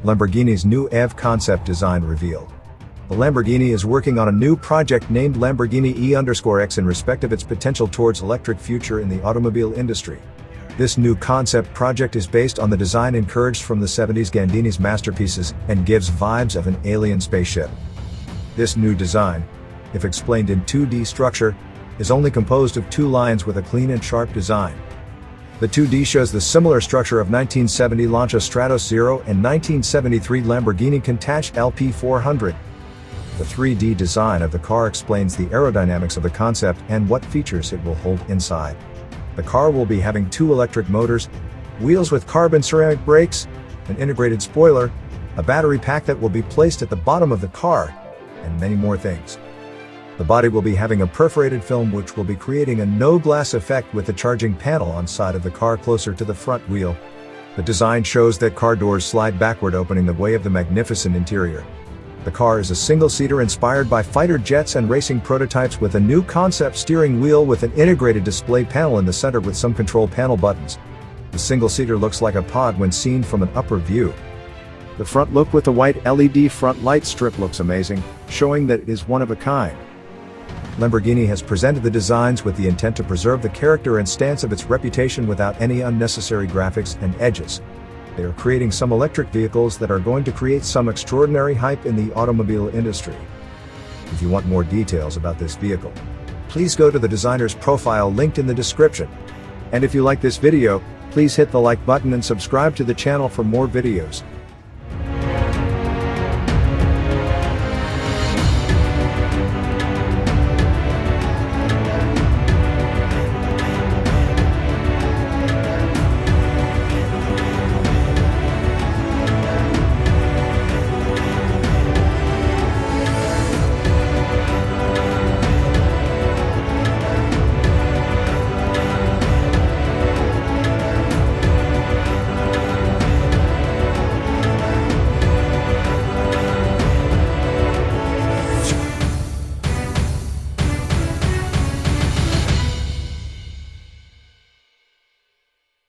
Lamborghini's new EV concept design revealed. The Lamborghini is working on a new project named Lamborghini E_X in respect of its potential towards electric future in the automobile industry. This new concept project is based on the design encouraged from the 70s Gandini's masterpieces and gives vibes of an alien spaceship. This new design, if explained in 2D structure, is only composed of two lines with a clean and sharp design. The 2D shows the similar structure of 1970 Lancia Stratos Zero and 1973 Lamborghini Countach LP 400. The 3D design of the car explains the aerodynamics of the concept and what features it will hold inside. The car will be having two electric motors, wheels with carbon ceramic brakes, an integrated spoiler, a battery pack that will be placed at the bottom of the car, and many more things. The body will be having a perforated film which will be creating a no-glass effect with the charging panel on side of the car closer to the front wheel. The design shows that car doors slide backward, opening the way of the magnificent interior. The car is a single-seater inspired by fighter jets and racing prototypes with a new concept steering wheel with an integrated display panel in the center with some control panel buttons. The single-seater looks like a pod when seen from an upper view. The front look with the white LED front light strip looks amazing, showing that it is one of a kind. Lamborghini has presented the designs with the intent to preserve the character and stance of its reputation without any unnecessary graphics and edges. They are creating some electric vehicles that are going to create some extraordinary hype in the automobile industry. If you want more details about this vehicle, please go to the designer's profile linked in the description. And if you like this video, please hit the like button and subscribe to the channel for more videos.